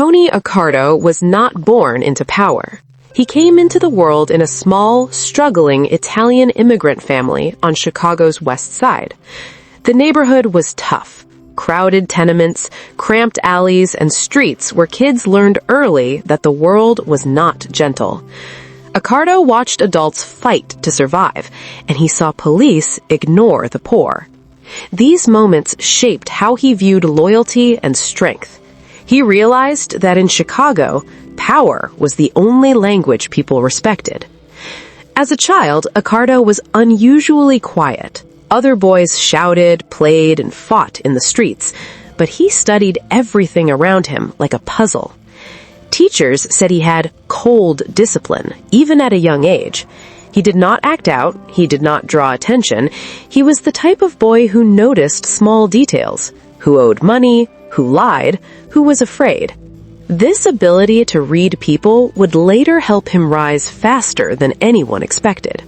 Tony Accardo was not born into power. He came into the world in a small, struggling Italian immigrant family on Chicago's West Side. The neighborhood was tough. Crowded tenements, cramped alleys, and streets where kids learned early that the world was not gentle. Accardo watched adults fight to survive, and he saw police ignore the poor. These moments shaped how he viewed loyalty and strength. He realized that in Chicago, power was the only language people respected. As a child, Accardo was unusually quiet. Other boys shouted, played, and fought in the streets, but he studied everything around him like a puzzle. Teachers said he had cold discipline, even at a young age. He did not act out, he did not draw attention. He was the type of boy who noticed small details, who owed money, who lied, who was afraid. This ability to read people would later help him rise faster than anyone expected.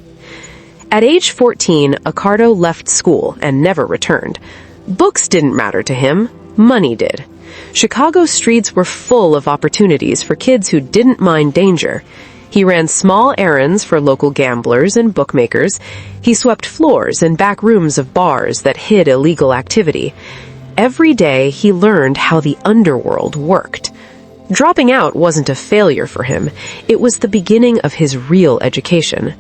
At age 14, Accardo left school and never returned. Books didn't matter to him, money did. Chicago's streets were full of opportunities for kids who didn't mind danger. He ran small errands for local gamblers and bookmakers. He swept floors and back rooms of bars that hid illegal activity. Every day, he learned how the underworld worked. Dropping out wasn't a failure for him. It was the beginning of his real education.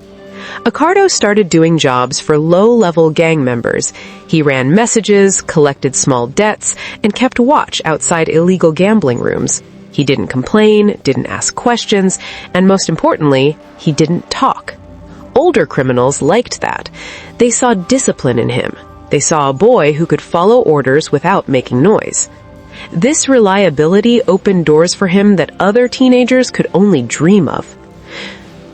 Accardo started doing jobs for low-level gang members. He ran messages, collected small debts, and kept watch outside illegal gambling rooms. He didn't complain, didn't ask questions, and most importantly, he didn't talk. Older criminals liked that. They saw discipline in him. They saw a boy who could follow orders without making noise. This reliability opened doors for him that other teenagers could only dream of.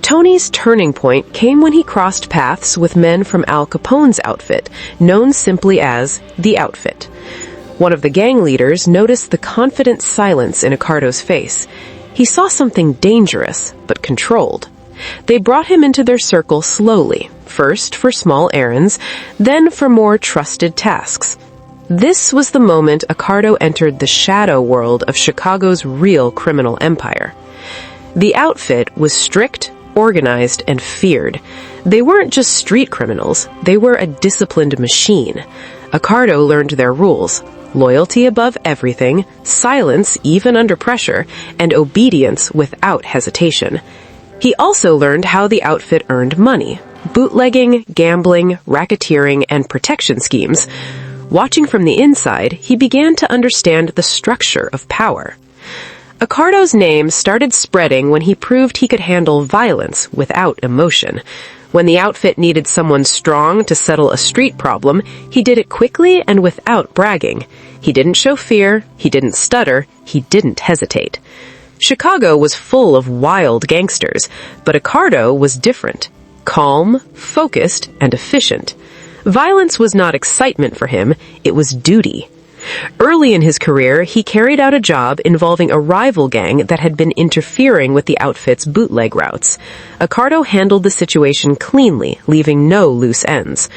Tony's turning point came when he crossed paths with men from Al Capone's outfit, known simply as the Outfit. One of the gang leaders noticed the confident silence in Accardo's face. He saw something dangerous, but controlled. They brought him into their circle slowly, first for small errands, then for more trusted tasks. This was the moment Accardo entered the shadow world of Chicago's real criminal empire. The Outfit was strict, organized, and feared. They weren't just street criminals, they were a disciplined machine. Accardo learned their rules: loyalty above everything, silence even under pressure, and obedience without hesitation. He also learned how the Outfit earned money: bootlegging, gambling, racketeering, and protection schemes. Watching from the inside, he began to understand the structure of power. Accardo's name started spreading when he proved he could handle violence without emotion. When the Outfit needed someone strong to settle a street problem, he did it quickly and without bragging. He didn't show fear, he didn't stutter, he didn't hesitate. Chicago was full of wild gangsters, but Accardo was different. Calm, focused, and efficient. Violence was not excitement for him, it was duty. Early in his career, he carried out a job involving a rival gang that had been interfering with the Outfit's bootleg routes. Accardo handled the situation cleanly, leaving no loose ends.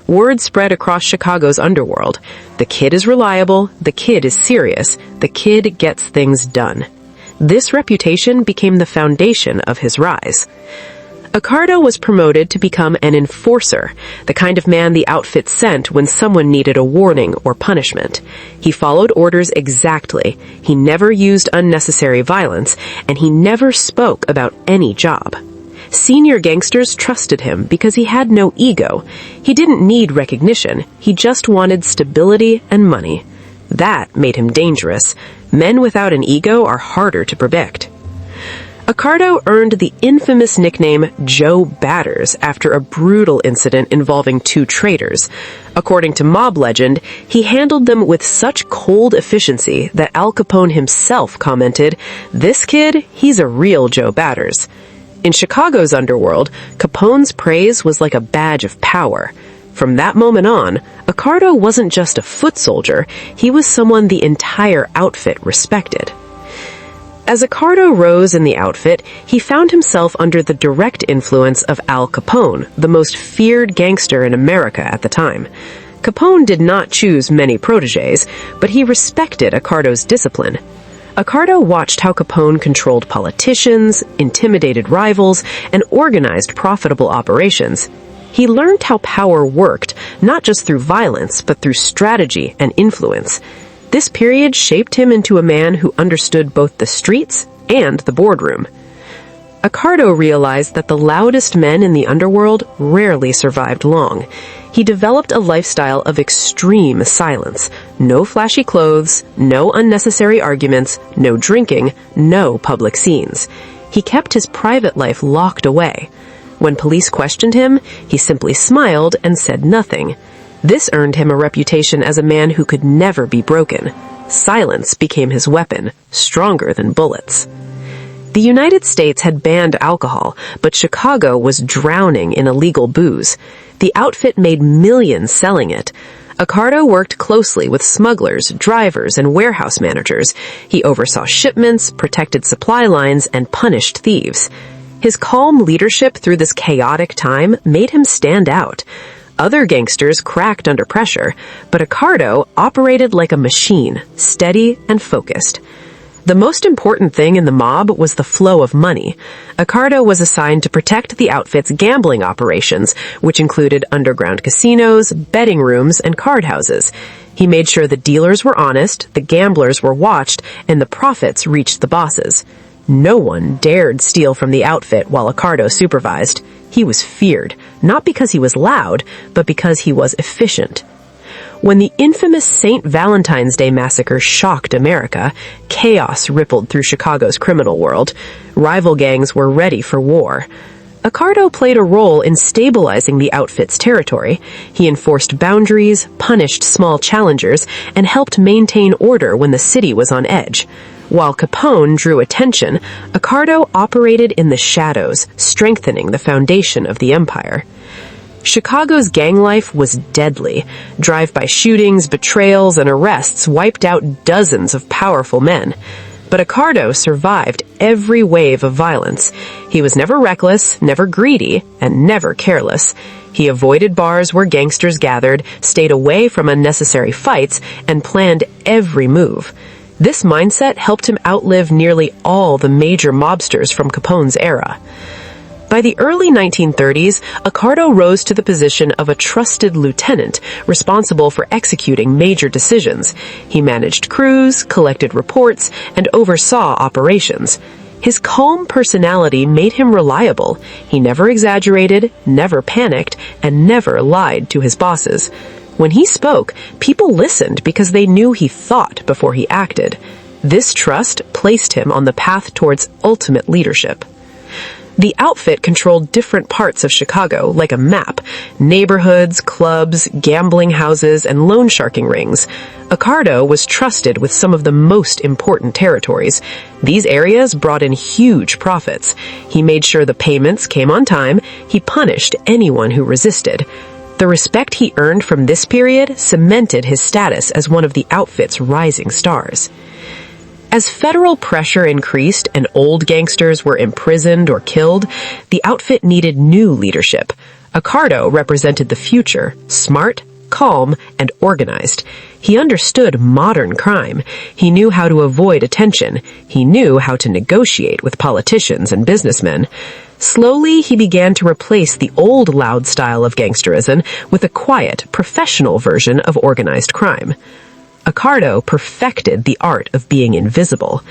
Word spread across Chicago's underworld. The kid is reliable, the kid is serious, the kid gets things done. This reputation became the foundation of his rise. Accardo was promoted to become an enforcer, the kind of man the Outfit sent when someone needed a warning or punishment. He followed orders exactly, he never used unnecessary violence, and he never spoke about any job. Senior gangsters trusted him because he had no ego. He didn't need recognition, he just wanted stability and money. That made him dangerous. Men without an ego are harder to predict. Accardo earned the infamous nickname Joe Batters after a brutal incident involving two traitors. According to mob legend, he handled them with such cold efficiency that Al Capone himself commented, "This kid, he's a real Joe Batters." In Chicago's underworld, Capone's praise was like a badge of power. From that moment on, Accardo wasn't just a foot soldier, he was someone the entire Outfit respected. As Accardo rose in the Outfit, he found himself under the direct influence of Al Capone, the most feared gangster in America at the time. Capone did not choose many protégés, but he respected Accardo's discipline. Accardo watched how Capone controlled politicians, intimidated rivals, and organized profitable operations. He learned how power worked, not just through violence, but through strategy and influence. This period shaped him into a man who understood both the streets and the boardroom. Accardo realized that the loudest men in the underworld rarely survived long. He developed a lifestyle of extreme silence. No flashy clothes, no unnecessary arguments, no drinking, no public scenes. He kept his private life locked away. When police questioned him, he simply smiled and said nothing. This earned him a reputation as a man who could never be broken. Silence became his weapon, stronger than bullets. The United States had banned alcohol, but Chicago was drowning in illegal booze. The outfit made millions selling it. Accardo worked closely with smugglers, drivers, and warehouse managers. He oversaw shipments, protected supply lines, and punished thieves. His calm leadership through this chaotic time made him stand out. Other gangsters cracked under pressure, but Accardo operated like a machine, steady and focused. The most important thing in the mob was the flow of money. Accardo was assigned to protect the outfit's gambling operations, which included underground casinos, betting rooms, and card houses. He made sure the dealers were honest, the gamblers were watched, and the profits reached the bosses. No one dared steal from the outfit while Accardo supervised. He was feared, not because he was loud, but because he was efficient. When the infamous St. Valentine's Day massacre shocked America, chaos rippled through Chicago's criminal world. Rival gangs were ready for war. Accardo played a role in stabilizing the outfit's territory. He enforced boundaries, punished small challengers, and helped maintain order when the city was on edge. While Capone drew attention, Accardo operated in the shadows, strengthening the foundation of the empire. Chicago's gang life was deadly. Drive-by shootings, betrayals, and arrests wiped out dozens of powerful men. But Accardo survived every wave of violence. He was never reckless, never greedy, and never careless. He avoided bars where gangsters gathered, stayed away from unnecessary fights, and planned every move. This mindset helped him outlive nearly all the major mobsters from Capone's era. By the early 1930s, Accardo rose to the position of a trusted lieutenant responsible for executing major decisions. He managed crews, collected reports, and oversaw operations. His calm personality made him reliable. He never exaggerated, never panicked, and never lied to his bosses. When he spoke, people listened because they knew he thought before he acted. This trust placed him on the path towards ultimate leadership. The outfit controlled different parts of Chicago, like a map: neighborhoods, clubs, gambling houses, and loan sharking rings. Accardo was trusted with some of the most important territories. These areas brought in huge profits. He made sure the payments came on time. He punished anyone who resisted. The respect he earned from this period cemented his status as one of the outfit's rising stars. As federal pressure increased and old gangsters were imprisoned or killed, the outfit needed new leadership. Accardo represented the future, smart, calm, and organized. He understood modern crime. He knew how to avoid attention. He knew how to negotiate with politicians and businessmen. Slowly, he began to replace the old loud style of gangsterism with a quiet, professional version of organized crime. Accardo perfected the art of being invisible.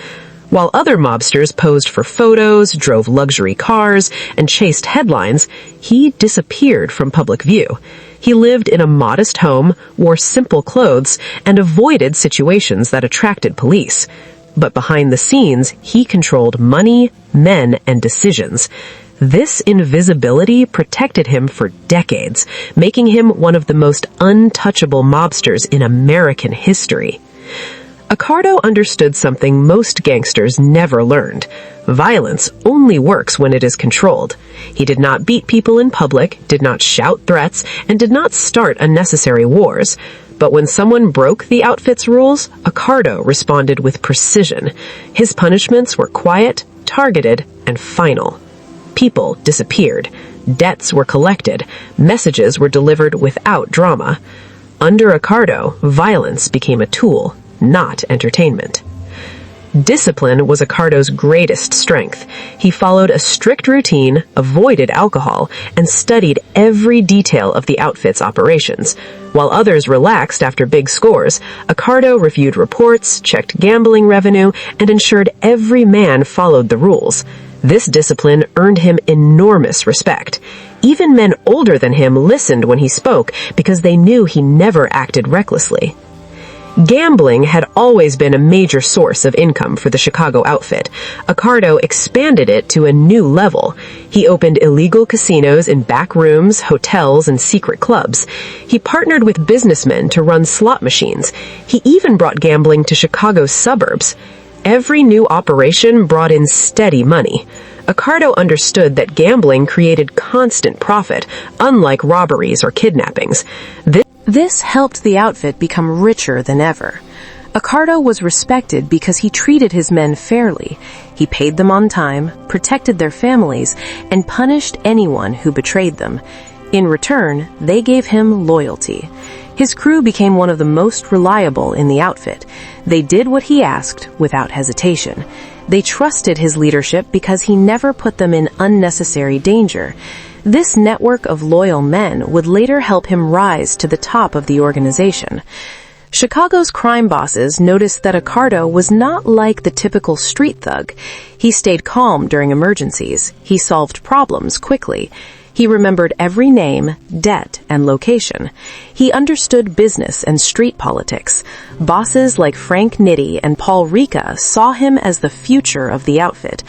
While other mobsters posed for photos, drove luxury cars, and chased headlines, he disappeared from public view. He lived in a modest home, wore simple clothes, and avoided situations that attracted police. But behind the scenes, he controlled money, men, and decisions. This invisibility protected him for decades, making him one of the most untouchable mobsters in American history. Accardo understood something most gangsters never learned. Violence only works when it is controlled. He did not beat people in public, did not shout threats, and did not start unnecessary wars. But when someone broke the outfit's rules, Accardo responded with precision. His punishments were quiet, targeted, and final. People disappeared. Debts were collected. Messages were delivered without drama. Under Accardo, violence became a tool, not entertainment. Discipline was Accardo's greatest strength. He followed a strict routine, avoided alcohol, and studied every detail of the outfit's operations. While others relaxed after big scores, Accardo reviewed reports, checked gambling revenue, and ensured every man followed the rules. This discipline earned him enormous respect. Even men older than him listened when he spoke because they knew he never acted recklessly. Gambling had always been a major source of income for the Chicago outfit. Accardo expanded it to a new level. He opened illegal casinos in back rooms, hotels, and secret clubs. He partnered with businessmen to run slot machines. He even brought gambling to Chicago's suburbs. Every new operation brought in steady money. Accardo understood that gambling created constant profit, unlike robberies or kidnappings. This helped the outfit become richer than ever. Accardo was respected because he treated his men fairly. He paid them on time, protected their families, and punished anyone who betrayed them. In return, they gave him loyalty. His crew became one of the most reliable in the outfit. They did what he asked without hesitation. They trusted his leadership because he never put them in unnecessary danger. This network of loyal men would later help him rise to the top of the organization. Chicago's crime bosses noticed that Accardo was not like the typical street thug. He stayed calm during emergencies. He solved problems quickly. He remembered every name, debt, and location. He understood business and street politics. Bosses like Frank Nitti and Paul Ricca saw him as the future of the outfit.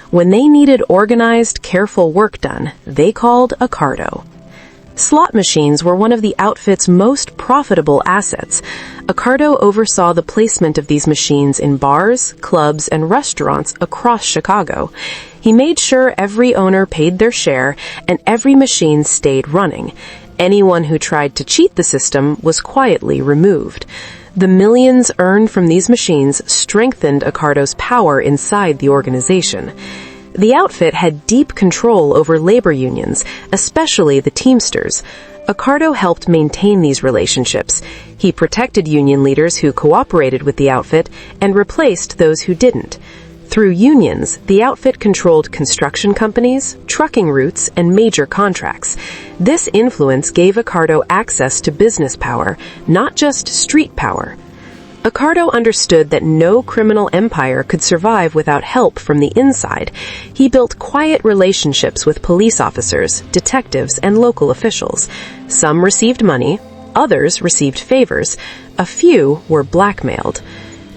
When they needed organized, careful work done, they called Accardo. Slot machines were one of the outfit's most profitable assets. Accardo oversaw the placement of these machines in bars, clubs, and restaurants across Chicago. He made sure every owner paid their share and every machine stayed running. Anyone who tried to cheat the system was quietly removed. The millions earned from these machines strengthened Accardo's power inside the organization. The outfit had deep control over labor unions, especially the Teamsters. Accardo helped maintain these relationships. He protected union leaders who cooperated with the outfit and replaced those who didn't. Through unions, the outfit controlled construction companies, trucking routes, and major contracts. This influence gave Accardo access to business power, not just street power. Accardo understood that no criminal empire could survive without help from the inside. He built quiet relationships with police officers, detectives, and local officials. Some received money, others received favors, a few were blackmailed.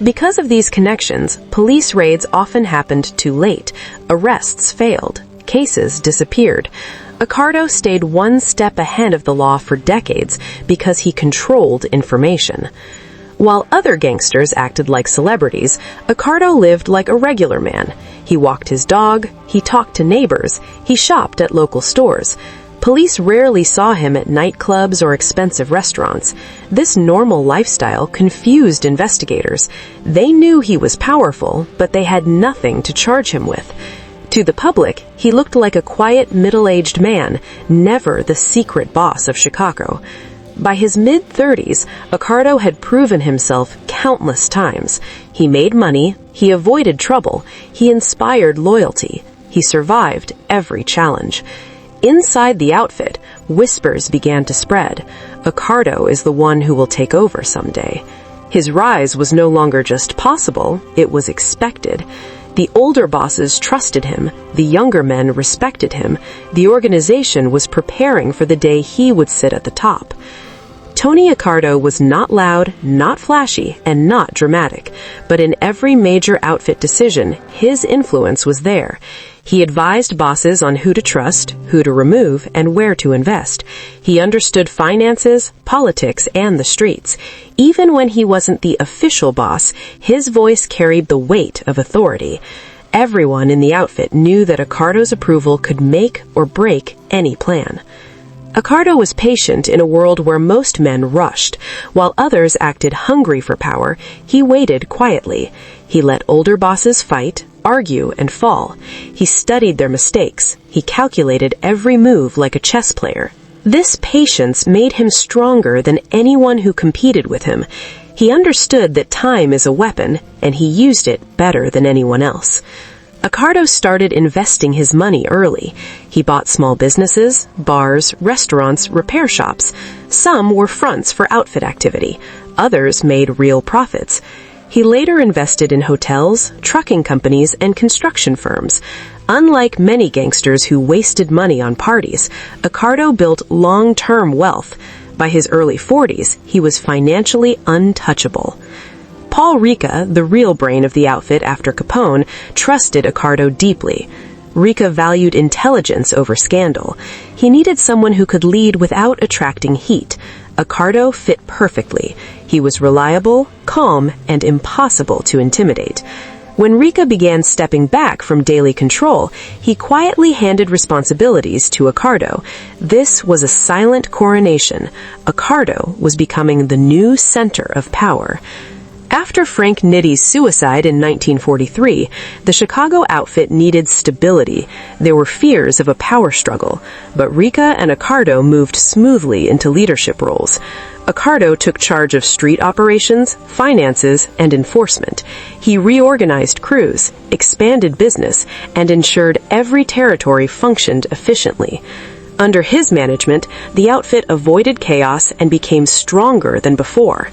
Because of these connections, police raids often happened too late. Arrests failed. Cases disappeared. Accardo stayed one step ahead of the law for decades because he controlled information. While other gangsters acted like celebrities, Accardo lived like a regular man. He walked his dog, he talked to neighbors, he shopped at local stores. Police rarely saw him at nightclubs or expensive restaurants. This normal lifestyle confused investigators. They knew he was powerful, but they had nothing to charge him with. To the public, he looked like a quiet, middle-aged man, never the secret boss of Chicago. By his mid-30s, Accardo had proven himself countless times. He made money, he avoided trouble, he inspired loyalty, he survived every challenge. Inside the outfit, whispers began to spread. Accardo is the one who will take over someday. His rise was no longer just possible, it was expected. The older bosses trusted him, the younger men respected him. The organization was preparing for the day he would sit at the top. Tony Accardo was not loud, not flashy, and not dramatic, but in every major outfit decision, his influence was there. He advised bosses on who to trust, who to remove, and where to invest. He understood finances, politics, and the streets. Even when he wasn't the official boss, his voice carried the weight of authority. Everyone in the outfit knew that Accardo's approval could make or break any plan. Accardo was patient in a world where most men rushed. While others acted hungry for power, he waited quietly. He let older bosses fight, argue, and fall. He studied their mistakes. He calculated every move like a chess player. This patience made him stronger than anyone who competed with him. He understood that time is a weapon, and he used it better than anyone else. Accardo started investing his money early. He bought small businesses, bars, restaurants, repair shops. Some were fronts for outfit activity. Others made real profits. He later invested in hotels, trucking companies, and construction firms. Unlike many gangsters who wasted money on parties, Accardo built long-term wealth. By his early 40s, he was financially untouchable. Paul Ricca, the real brain of the outfit after Capone, trusted Accardo deeply. Ricca valued intelligence over scandal. He needed someone who could lead without attracting heat. Accardo fit perfectly. He was reliable, calm, and impossible to intimidate. When Ricca began stepping back from daily control, he quietly handed responsibilities to Accardo. This was a silent coronation. Accardo was becoming the new center of power. After Frank Nitty's suicide in 1943, the Chicago outfit needed stability. There were fears of a power struggle, but Ricca and Accardo moved smoothly into leadership roles. Accardo took charge of street operations, finances, and enforcement. He reorganized crews, expanded business, and ensured every territory functioned efficiently. Under his management, the outfit avoided chaos and became stronger than before.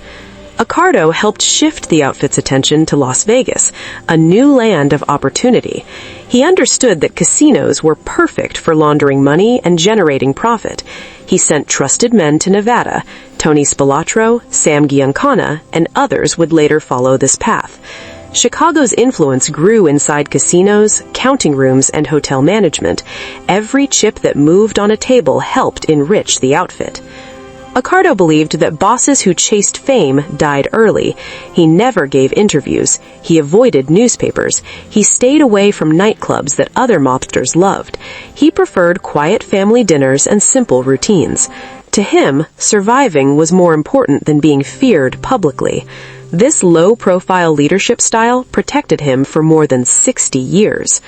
Accardo helped shift the outfit's attention to Las Vegas, a new land of opportunity. He understood that casinos were perfect for laundering money and generating profit. He sent trusted men to Nevada. Tony Spilotro, Sam Giancana, and others would later follow this path. Chicago's influence grew inside casinos, counting rooms, and hotel management. Every chip that moved on a table helped enrich the outfit. Accardo believed that bosses who chased fame died early. He never gave interviews. He avoided newspapers. He stayed away from nightclubs that other mobsters loved. He preferred quiet family dinners and simple routines. To him, surviving was more important than being feared publicly. This low-profile leadership style protected him for more than 60 years.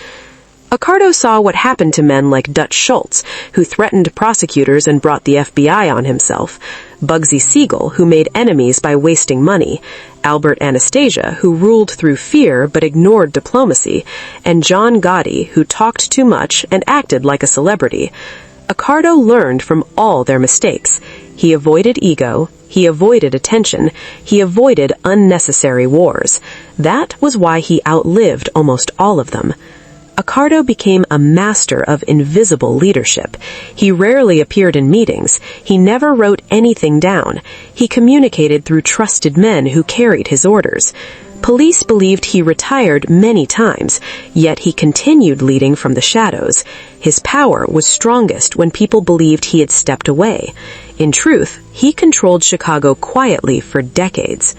Accardo saw what happened to men like Dutch Schultz, who threatened prosecutors and brought the FBI on himself, Bugsy Siegel, who made enemies by wasting money, Albert Anastasia, who ruled through fear but ignored diplomacy, and John Gotti, who talked too much and acted like a celebrity. Accardo learned from all their mistakes. He avoided ego, he avoided attention, he avoided unnecessary wars. That was why he outlived almost all of them. Accardo became a master of invisible leadership. He rarely appeared in meetings. He never wrote anything down. He communicated through trusted men who carried his orders. Police believed he retired many times, yet he continued leading from the shadows. His power was strongest when people believed he had stepped away. In truth, he controlled Chicago quietly for decades.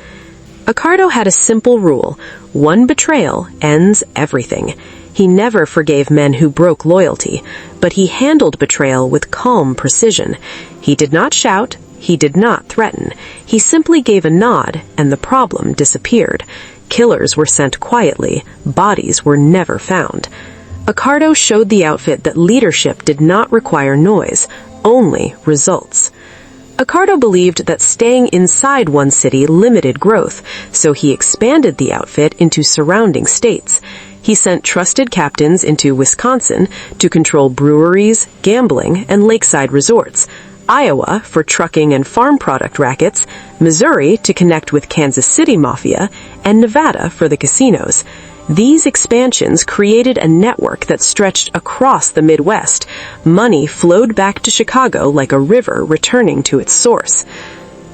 Accardo had a simple rule: one betrayal ends everything. He never forgave men who broke loyalty, but he handled betrayal with calm precision. He did not shout, he did not threaten. He simply gave a nod, and the problem disappeared. Killers were sent quietly, bodies were never found. Accardo showed the outfit that leadership did not require noise, only results. Accardo believed that staying inside one city limited growth, so he expanded the outfit into surrounding states. He sent trusted captains into Wisconsin to control breweries, gambling, and lakeside resorts, Iowa for trucking and farm product rackets, Missouri to connect with Kansas City Mafia, and Nevada for the casinos. These expansions created a network that stretched across the Midwest. Money flowed back to Chicago like a river returning to its source.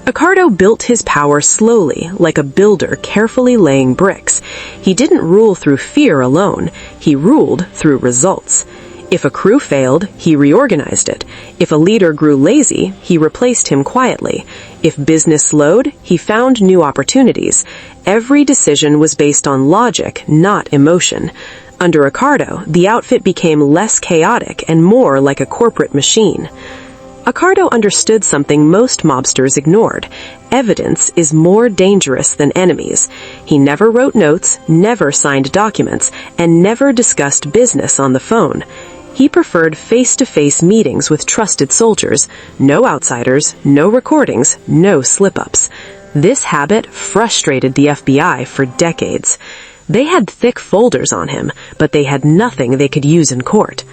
Accardo built his power slowly, like a builder carefully laying bricks. He didn't rule through fear alone. He ruled through results. If a crew failed, he reorganized it. If a leader grew lazy, he replaced him quietly. If business slowed, he found new opportunities. Every decision was based on logic, not emotion. Under Accardo, the outfit became less chaotic and more like a corporate machine. Accardo understood something most mobsters ignored. Evidence is more dangerous than enemies. He never wrote notes, never signed documents, and never discussed business on the phone. He preferred face-to-face meetings with trusted soldiers. No outsiders, no recordings, no slip-ups. This habit frustrated the FBI for decades. They had thick folders on him, but they had nothing they could use in court.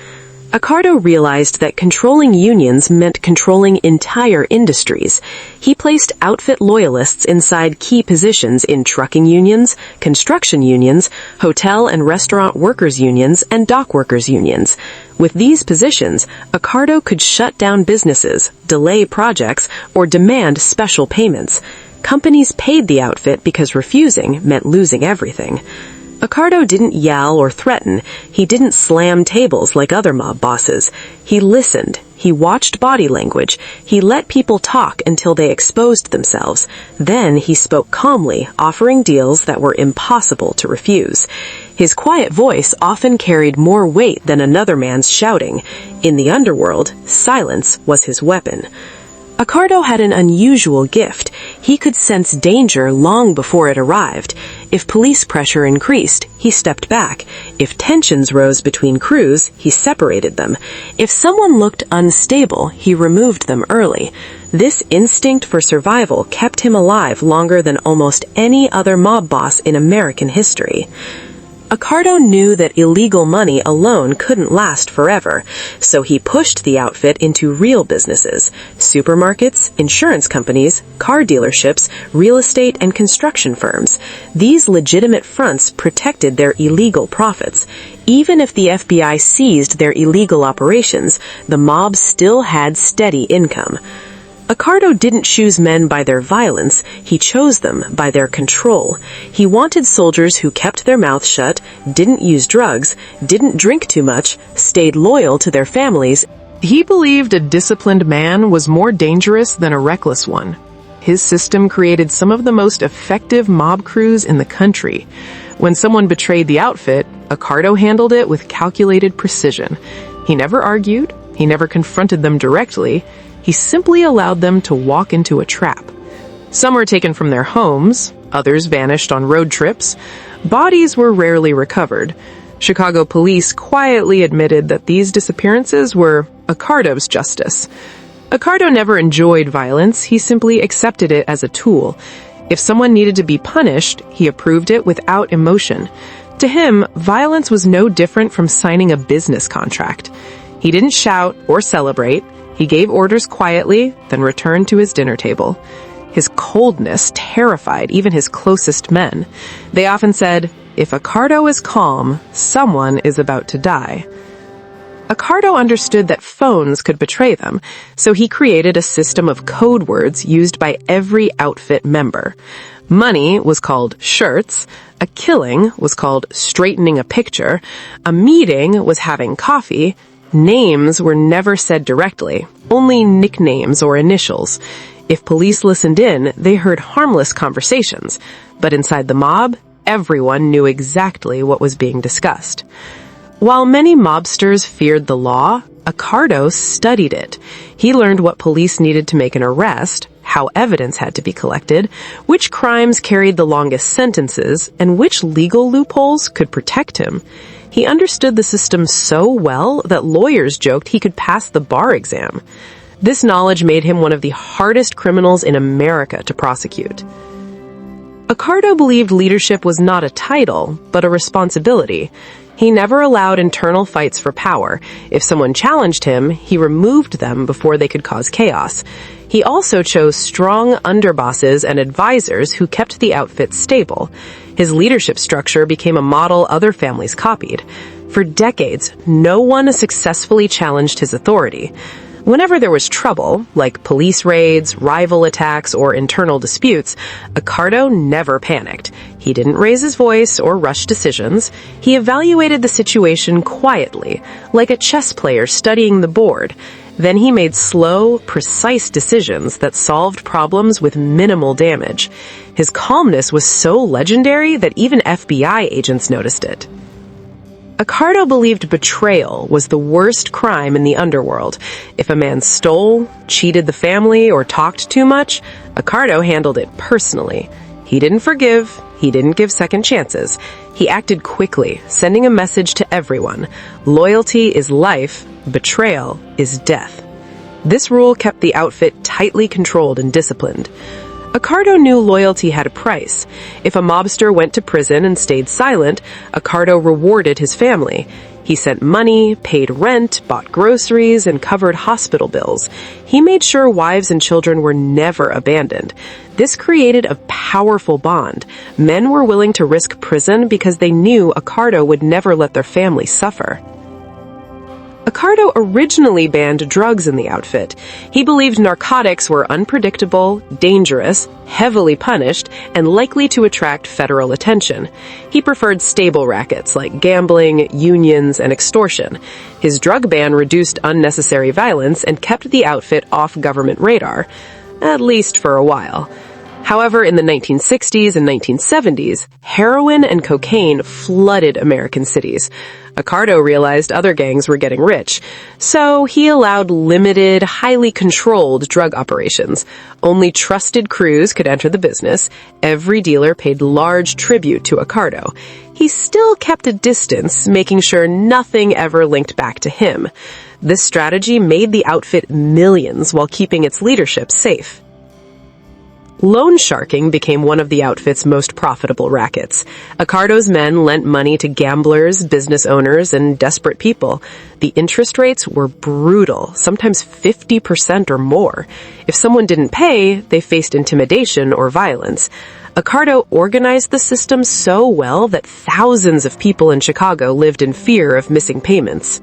Accardo realized that controlling unions meant controlling entire industries. He placed outfit loyalists inside key positions in trucking unions, construction unions, hotel and restaurant workers unions, and dock workers unions. With these positions, Accardo could shut down businesses, delay projects, or demand special payments. Companies paid the outfit because refusing meant losing everything. Accardo didn't yell or threaten. He didn't slam tables like other mob bosses. He listened. He watched body language. He let people talk until they exposed themselves. Then he spoke calmly, offering deals that were impossible to refuse. His quiet voice often carried more weight than another man's shouting. In the underworld, silence was his weapon. Accardo had an unusual gift. He could sense danger long before it arrived. If police pressure increased, he stepped back. If tensions rose between crews, he separated them. If someone looked unstable, he removed them early. This instinct for survival kept him alive longer than almost any other mob boss in American history. Accardo knew that illegal money alone couldn't last forever, so he pushed the outfit into real businesses: supermarkets, insurance companies, car dealerships, real estate, and construction firms. These legitimate fronts protected their illegal profits. Even if the FBI seized their illegal operations, the mob still had steady income. Accardo didn't choose men by their violence, he chose them by their control. He wanted soldiers who kept their mouths shut, didn't use drugs, didn't drink too much, stayed loyal to their families. He believed a disciplined man was more dangerous than a reckless one. His system created some of the most effective mob crews in the country. When someone betrayed the outfit, Accardo handled it with calculated precision. He never argued, he never confronted them directly. He simply allowed them to walk into a trap. Some were taken from their homes, others vanished on road trips. Bodies were rarely recovered. Chicago police quietly admitted that these disappearances were Accardo's justice. Accardo never enjoyed violence, he simply accepted it as a tool. If someone needed to be punished, he approved it without emotion. To him, violence was no different from signing a business contract. He didn't shout or celebrate. He gave orders quietly, then returned to his dinner table. His coldness terrified even his closest men. They often said, "If Accardo is calm, someone is about to die." Accardo understood that phones could betray them, so he created a system of code words used by every outfit member. Money was called shirts, a killing was called straightening a picture, a meeting was having coffee. Names were never said directly, only nicknames or initials. If police listened in, they heard harmless conversations, but inside the mob, everyone knew exactly what was being discussed. While many mobsters feared the law, Accardo studied it. He learned what police needed to make an arrest, how evidence had to be collected, which crimes carried the longest sentences, and which legal loopholes could protect him. He understood the system so well that lawyers joked he could pass the bar exam. This knowledge made him one of the hardest criminals in America to prosecute. Accardo believed leadership was not a title, but a responsibility. He never allowed internal fights for power. If someone challenged him, he removed them before they could cause chaos. He also chose strong underbosses and advisors who kept the outfit stable. His leadership structure became a model other families copied. For decades, no one successfully challenged his authority. Whenever there was trouble, like police raids, rival attacks, or internal disputes, Accardo never panicked. He didn't raise his voice or rush decisions. He evaluated the situation quietly, like a chess player studying the board. Then he made slow, precise decisions that solved problems with minimal damage. His calmness was so legendary that even FBI agents noticed it. Accardo believed betrayal was the worst crime in the underworld. If a man stole, cheated the family, or talked too much, Accardo handled it personally. He didn't forgive, he didn't give second chances. He acted quickly, sending a message to everyone. Loyalty is life, betrayal is death. This rule kept the outfit tightly controlled and disciplined. Accardo knew loyalty had a price. If a mobster went to prison and stayed silent, Accardo rewarded his family. He sent money, paid rent, bought groceries, and covered hospital bills. He made sure wives and children were never abandoned. This created a powerful bond. Men were willing to risk prison because they knew Accardo would never let their family suffer. Accardo originally banned drugs in the outfit. He believed narcotics were unpredictable, dangerous, heavily punished, and likely to attract federal attention. He preferred stable rackets like gambling, unions, and extortion. His drug ban reduced unnecessary violence and kept the outfit off government radar, at least for a while. However, in the 1960s and 1970s, heroin and cocaine flooded American cities. Accardo realized other gangs were getting rich, so he allowed limited, highly controlled drug operations. Only trusted crews could enter the business. Every dealer paid large tribute to Accardo. He still kept a distance, making sure nothing ever linked back to him. This strategy made the outfit millions while keeping its leadership safe. Loan sharking became one of the outfit's most profitable rackets. Accardo's men lent money to gamblers, business owners, and desperate people. The interest rates were brutal, sometimes 50% or more. If someone didn't pay, they faced intimidation or violence. Accardo organized the system so well that thousands of people in Chicago lived in fear of missing payments.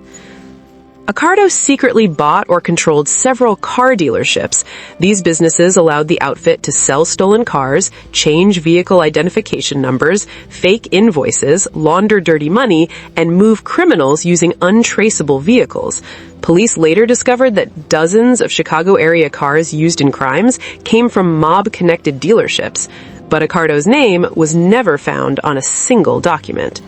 Accardo secretly bought or controlled several car dealerships. These businesses allowed the outfit to sell stolen cars, change vehicle identification numbers, fake invoices, launder dirty money, and move criminals using untraceable vehicles. Police later discovered that dozens of Chicago area cars used in crimes came from mob-connected dealerships, but Accardo's name was never found on a single document.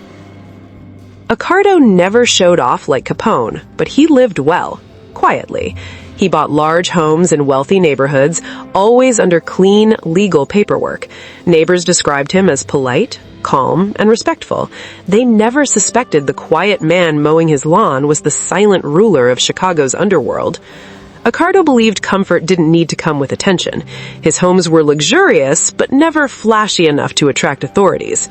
Accardo never showed off like Capone, but he lived well, quietly. He bought large homes in wealthy neighborhoods, always under clean, legal paperwork. Neighbors described him as polite, calm, and respectful. They never suspected the quiet man mowing his lawn was the silent ruler of Chicago's underworld. Accardo believed comfort didn't need to come with attention. His homes were luxurious, but never flashy enough to attract authorities.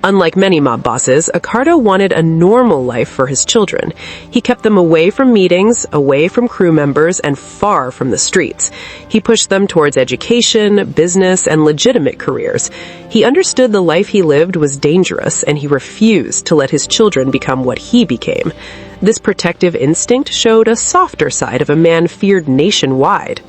Unlike many mob bosses, Accardo wanted a normal life for his children. He kept them away from meetings, away from crew members, and far from the streets. He pushed them towards education, business, and legitimate careers. He understood the life he lived was dangerous, and he refused to let his children become what he became. This protective instinct showed a softer side of a man feared nationwide.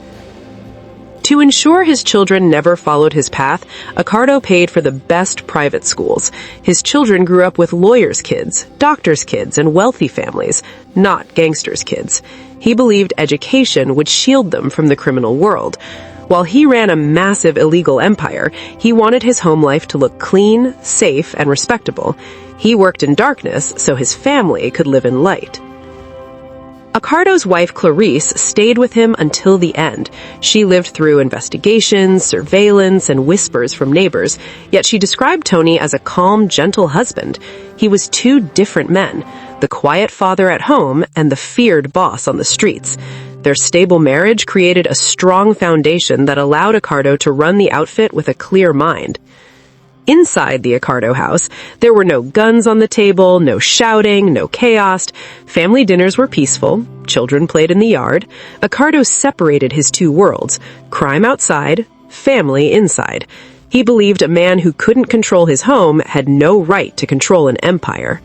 To ensure his children never followed his path, Accardo paid for the best private schools. His children grew up with lawyers' kids, doctors' kids, and wealthy families, not gangsters' kids. He believed education would shield them from the criminal world. While he ran a massive illegal empire, he wanted his home life to look clean, safe, and respectable. He worked in darkness so his family could live in light. Accardo's wife, Clarice, stayed with him until the end. She lived through investigations, surveillance, and whispers from neighbors, yet she described Tony as a calm, gentle husband. He was two different men, the quiet father at home and the feared boss on the streets. Their stable marriage created a strong foundation that allowed Accardo to run the outfit with a clear mind. Inside the Accardo house, there were no guns on the table, no shouting, no chaos. Family dinners were peaceful. Children played in the yard. Accardo separated his two worlds, crime outside, family inside. He believed a man who couldn't control his home had no right to control an empire.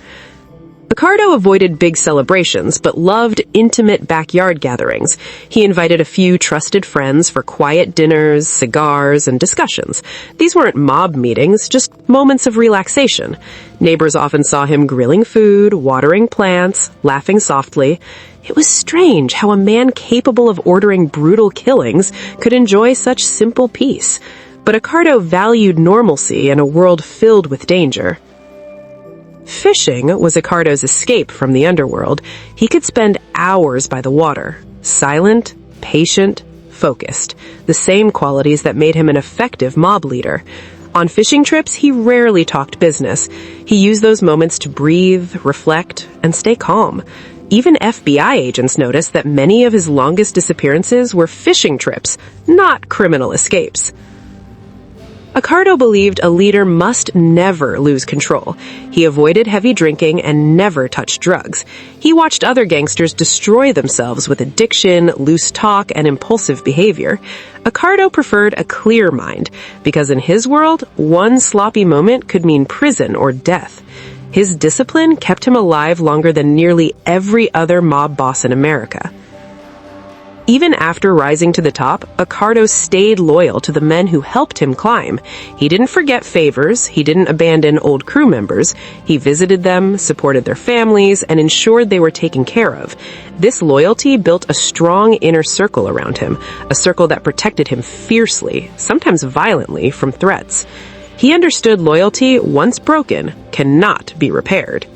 Accardo avoided big celebrations, but loved intimate backyard gatherings. He invited a few trusted friends for quiet dinners, cigars, and discussions. These weren't mob meetings, just moments of relaxation. Neighbors often saw him grilling food, watering plants, laughing softly. It was strange how a man capable of ordering brutal killings could enjoy such simple peace. But Accardo valued normalcy in a world filled with danger. Fishing was Accardo's escape from the underworld. He could spend hours by the water, silent, patient, focused, the same qualities that made him an effective mob leader. On fishing trips, he rarely talked business. He used those moments to breathe, reflect, and stay calm. Even FBI agents noticed that many of his longest disappearances were fishing trips, not criminal escapes. Accardo believed a leader must never lose control. He avoided heavy drinking and never touched drugs. He watched other gangsters destroy themselves with addiction, loose talk, and impulsive behavior. Accardo preferred a clear mind, because in his world, one sloppy moment could mean prison or death. His discipline kept him alive longer than nearly every other mob boss in America. Even after rising to the top, Accardo stayed loyal to the men who helped him climb. He didn't forget favors, he didn't abandon old crew members. He visited them, supported their families, and ensured they were taken care of. This loyalty built a strong inner circle around him, a circle that protected him fiercely, sometimes violently, from threats. He understood loyalty, once broken, cannot be repaired.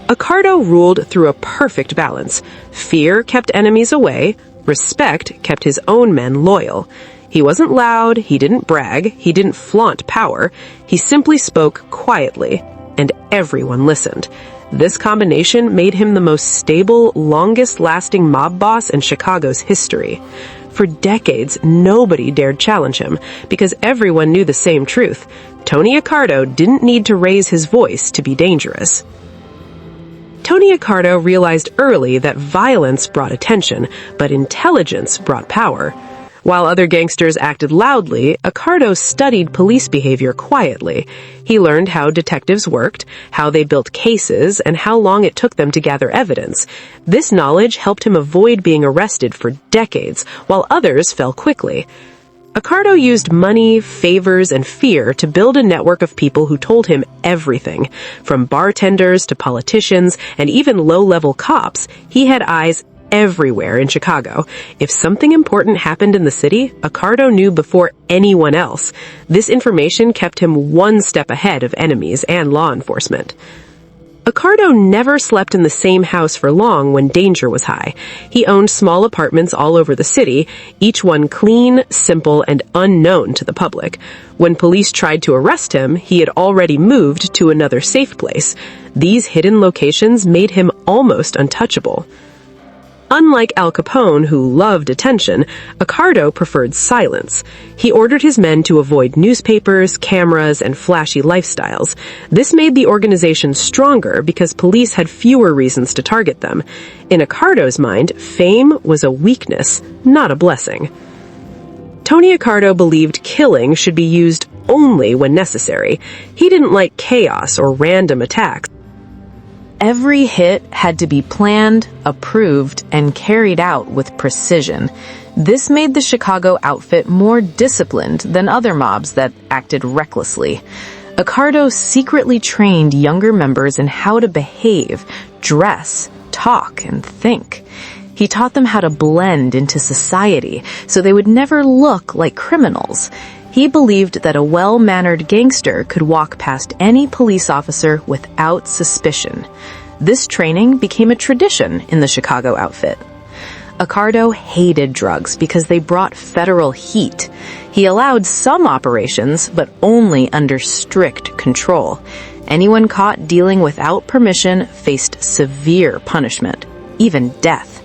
Accardo ruled through a perfect balance. Fear kept enemies away, respect kept his own men loyal. He wasn't loud, he didn't brag, he didn't flaunt power. He simply spoke quietly, and everyone listened. This combination made him the most stable, longest-lasting mob boss in Chicago's history. For decades, nobody dared challenge him, because everyone knew the same truth. Tony Accardo didn't need to raise his voice to be dangerous. Tony Accardo realized early that violence brought attention, but intelligence brought power. While other gangsters acted loudly, Accardo studied police behavior quietly. He learned how detectives worked, how they built cases, and how long it took them to gather evidence. This knowledge helped him avoid being arrested for decades, while others fell quickly. Accardo used money, favors, and fear to build a network of people who told him everything. From bartenders to politicians and even low-level cops, he had eyes everywhere in Chicago. If something important happened in the city, Accardo knew before anyone else. This information kept him one step ahead of enemies and law enforcement. Accardo never slept in the same house for long when danger was high. He owned small apartments all over the city, each one clean, simple, and unknown to the public. When police tried to arrest him, he had already moved to another safe place. These hidden locations made him almost untouchable. Unlike Al Capone, who loved attention, Accardo preferred silence. He ordered his men to avoid newspapers, cameras, and flashy lifestyles. This made the organization stronger because police had fewer reasons to target them. In Accardo's mind, fame was a weakness, not a blessing. Tony Accardo believed killing should be used only when necessary. He didn't like chaos or random attacks. Every hit had to be planned, approved, and carried out with precision. This made the Chicago outfit more disciplined than other mobs that acted recklessly. Accardo secretly trained younger members in how to behave, dress, talk, and think. He taught them how to blend into society so they would never look like criminals. He believed that a well-mannered gangster could walk past any police officer without suspicion. This training became a tradition in the Chicago outfit. Accardo hated drugs because they brought federal heat. He allowed some operations, but only under strict control. Anyone caught dealing without permission faced severe punishment, even death.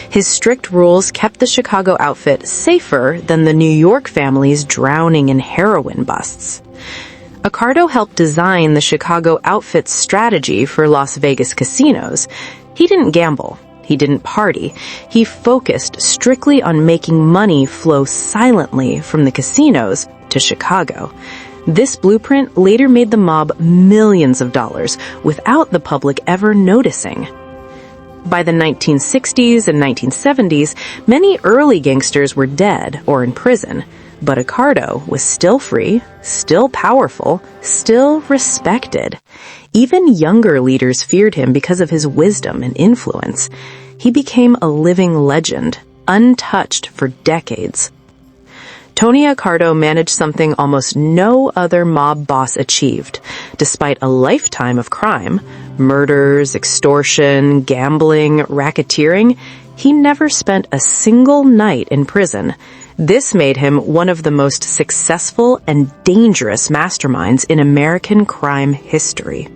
His strict rules kept the Chicago outfit safer than the New York families drowning in heroin busts. Accardo helped design the Chicago outfit's strategy for Las Vegas casinos. He didn't gamble. He didn't party. He focused strictly on making money flow silently from the casinos to Chicago. This blueprint later made the mob millions of dollars without the public ever noticing. By the 1960s and 1970s, many early gangsters were dead or in prison, but Accardo was still free, still powerful, still respected. Even younger leaders feared him because of his wisdom and influence. He became a living legend, untouched for decades. Tony Accardo managed something almost no other mob boss achieved. Despite a lifetime of crime, murders, extortion, gambling, racketeering, he never spent a single night in prison. This made him one of the most successful and dangerous masterminds in American crime history.